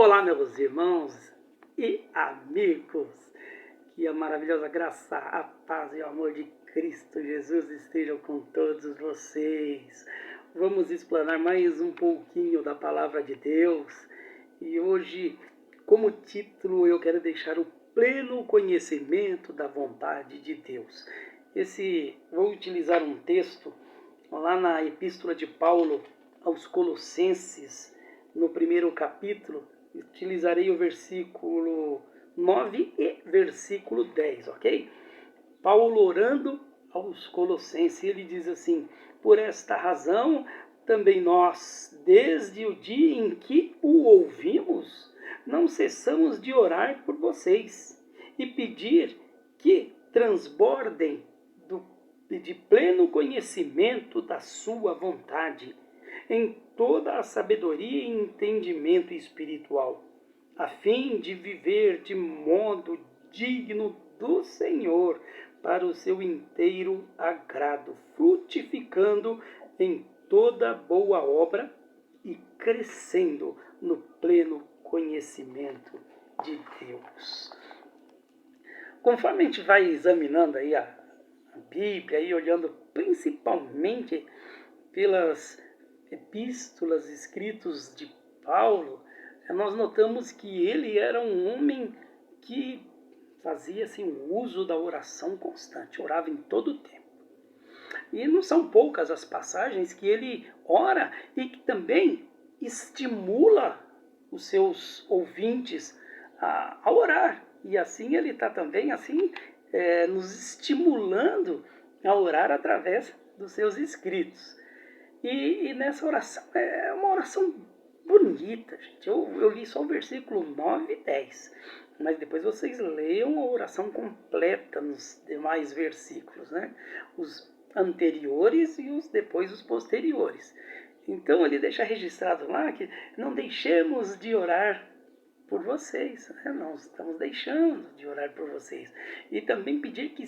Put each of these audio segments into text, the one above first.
Olá, meus irmãos e amigos, que a maravilhosa graça, a paz e o amor de Cristo Jesus estejam com todos vocês. Vamos explanar mais um pouquinho da palavra de Deus e hoje, como título, eu quero deixar o pleno conhecimento da vontade de Deus. Vou utilizar um texto lá na Epístola de Paulo aos Colossenses, no primeiro capítulo. Utilizarei o versículo 9 e versículo 10, ok? Paulo orando aos Colossenses, ele diz assim: por esta razão, também nós, desde o dia em que o ouvimos, não cessamos de orar por vocês e pedir que transbordem de pleno conhecimento da sua vontade, em toda a sabedoria e entendimento espiritual, a fim de viver de modo digno do Senhor, para o seu inteiro agrado, frutificando em toda boa obra e crescendo no pleno conhecimento de Deus. Conforme a gente vai examinando aí a Bíblia, aí olhando principalmente pelas epístolas escritas de Paulo, nós notamos que ele era um homem que fazia assim, um uso da oração constante, orava em todo o tempo. E não são poucas as passagens que ele ora e que também estimula os seus ouvintes a orar. E assim ele está também assim, nos estimulando a orar através dos seus escritos. E nessa oração, é uma oração bonita, gente. Eu li só o versículo 9 e 10, mas depois vocês leiam a oração completa nos demais versículos, né? Os anteriores e depois os posteriores. Então ele deixa registrado lá que não deixemos de orar por vocês, né? Nós estamos deixando de orar por vocês. E também pedir que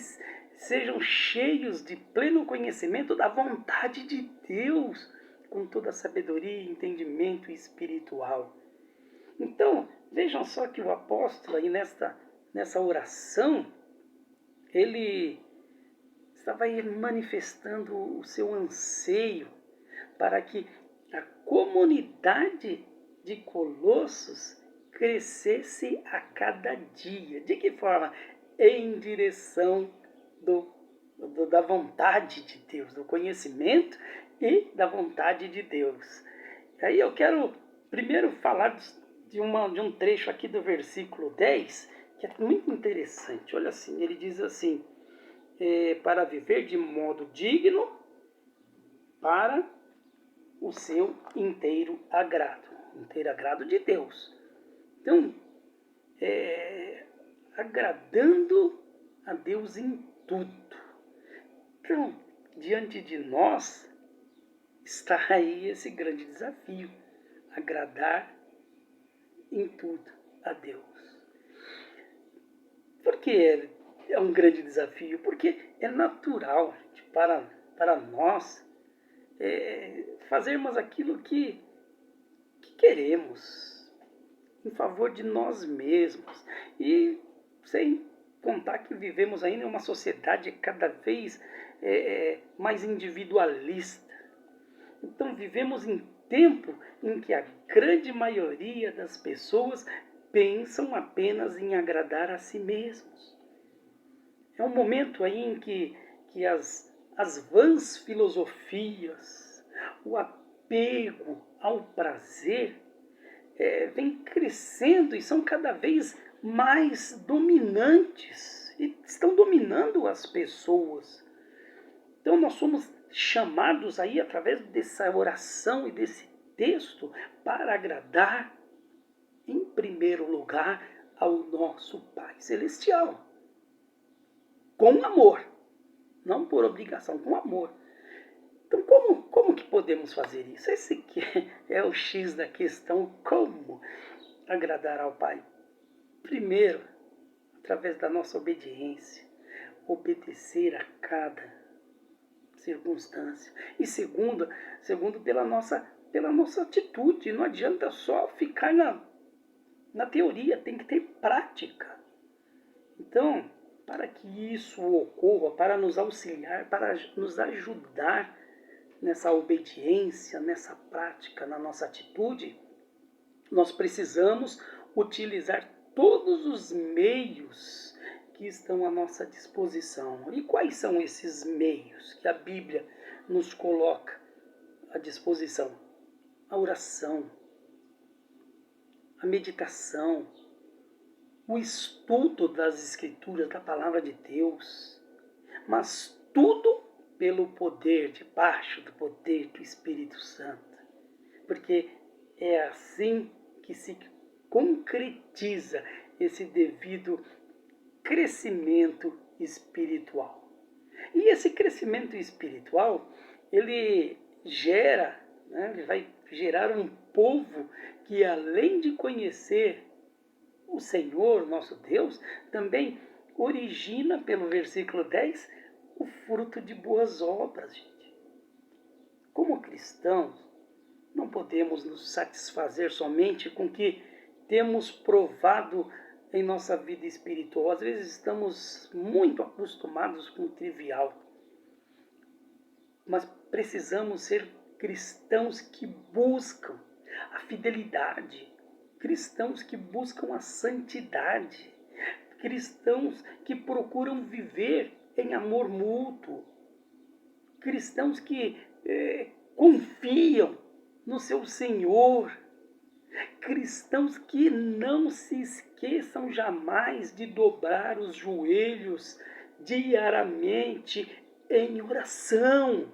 sejam cheios de pleno conhecimento da vontade de Deus, com toda a sabedoria e entendimento espiritual. Então, vejam só que o apóstolo aí nessa oração, ele estava aí manifestando o seu anseio para que a comunidade de Colossos crescesse a cada dia. De que forma? Em direção da vontade de Deus, do conhecimento e da vontade de Deus. Aí eu quero primeiro falar de um trecho aqui do versículo 10, que é muito interessante. Olha assim, ele diz assim: para viver de modo digno para o seu inteiro agrado de Deus. Então, agradando a Deus em tudo. Então, diante de nós está aí esse grande desafio, agradar em tudo a Deus. Por que é um grande desafio? Porque é natural, gente, para nós fazermos aquilo que queremos, em favor de nós mesmos. E sem contar que vivemos ainda em uma sociedade cada vez mais individualista. Então vivemos em tempo em que a grande maioria das pessoas pensam apenas em agradar a si mesmos. É um momento aí em que as vãs filosofias, o apego ao prazer, vem crescendo e são cada vez mais dominantes e estão dominando as pessoas. Então nós somos chamados aí através dessa oração e desse texto para agradar em primeiro lugar ao nosso Pai Celestial. Com amor, não por obrigação, com amor. Então como que podemos fazer isso? Esse aqui é o X da questão, como agradar ao Pai. Primeiro, através da nossa obediência, obedecer a cada circunstância. E segundo pela nossa atitude. Não adianta só ficar Na teoria tem que ter prática. Então, para que isso ocorra, para nos auxiliar, para nos ajudar nessa obediência, nessa prática, na nossa atitude, nós precisamos utilizar todos os meios que estão à nossa disposição. E quais são esses meios que a Bíblia nos coloca à disposição? A oração, a meditação, o estudo das Escrituras, da Palavra de Deus, mas tudo pelo poder, debaixo do poder do Espírito Santo. Porque é assim que se concretiza esse devido crescimento espiritual. E esse crescimento espiritual, ele gera, ele vai gerar um povo que, além de conhecer o Senhor, nosso Deus, também origina, pelo versículo 10, o fruto de boas obras, gente. Como cristãos, não podemos nos satisfazer somente com o que temos provado em nossa vida espiritual. Às vezes estamos muito acostumados com o trivial, mas precisamos ser cristãos que buscam a fidelidade, cristãos que buscam a santidade, cristãos que procuram viver em amor mútuo, cristãos que confiam no seu Senhor, cristãos que não se esqueçam jamais de dobrar os joelhos diariamente em oração.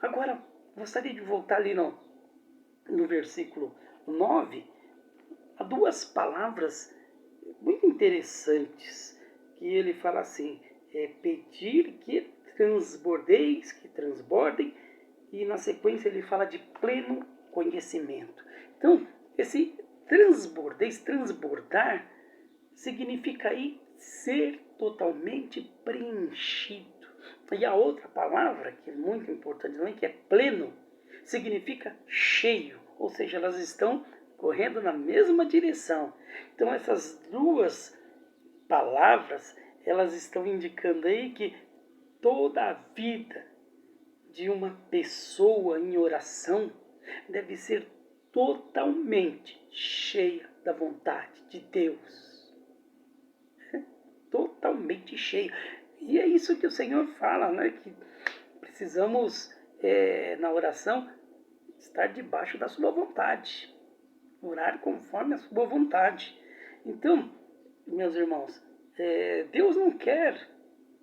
Agora, gostaria de voltar ali no versículo 9, há duas palavras muito interessantes, que ele fala assim, pedir que transbordeis, que transbordem, e na sequência ele fala de pleno conhecimento. Então, esse transbordeis, transbordar, significa aí ser totalmente preenchido. E a outra palavra, que é muito importante também, que é pleno, significa cheio, ou seja, elas estão correndo na mesma direção. Então essas duas palavras, elas estão indicando aí que toda a vida de uma pessoa em oração deve ser totalmente cheia da vontade de Deus. Totalmente cheia. E é isso que o Senhor fala, né? Que precisamos, na oração, estar debaixo da sua vontade. Orar conforme a sua vontade. Então, meus irmãos, Deus não quer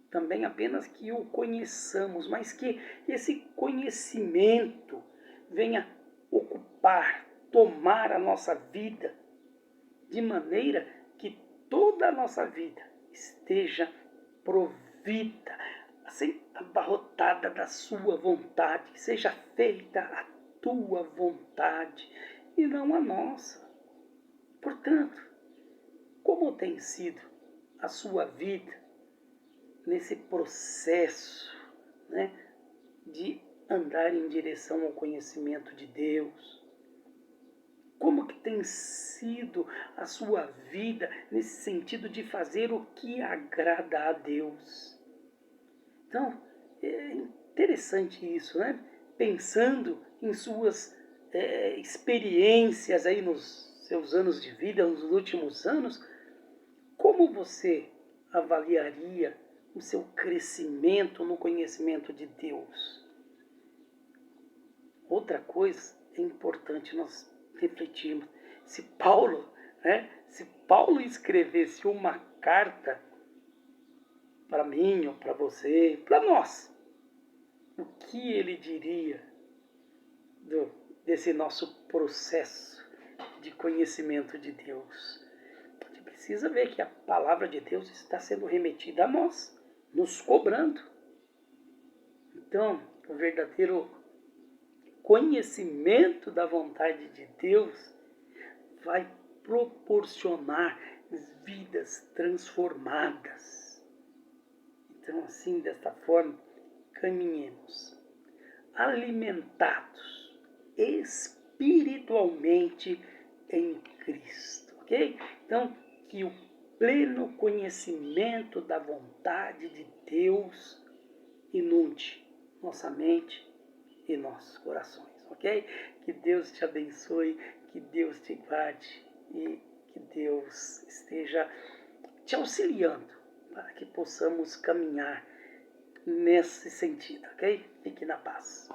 também apenas que o conheçamos, mas que esse conhecimento venha ocupar, tomar a nossa vida, de maneira que toda a nossa vida esteja provida, assim, abarrotada da sua vontade, seja feita a tua vontade e não a nossa. Portanto, como tem sido a sua vida nesse processo, né, de andar em direção ao conhecimento de Deus? Como que tem sido a sua vida nesse sentido de fazer o que agrada a Deus? Então, é interessante isso, né? Pensando em suas experiências aí nos seus anos de vida, nos últimos anos, como você avaliaria o seu crescimento no conhecimento de Deus? Outra coisa é importante nós refletirmos. Se Paulo escrevesse uma carta para mim ou para você, para nós, o que ele diria desse nosso processo de conhecimento de Deus? A gente precisa ver que a palavra de Deus está sendo remetida a nós, nos cobrando. Então, o verdadeiro conhecimento da vontade de Deus vai proporcionar vidas transformadas. Então, assim, desta forma, caminhemos alimentados espiritualmente em Cristo, ok? Então, que o pleno conhecimento da vontade de Deus inunde nossa mente e nossos corações, ok? Que Deus te abençoe, que Deus te guarde e que Deus esteja te auxiliando para que possamos caminhar nesse sentido, ok? Fique na paz.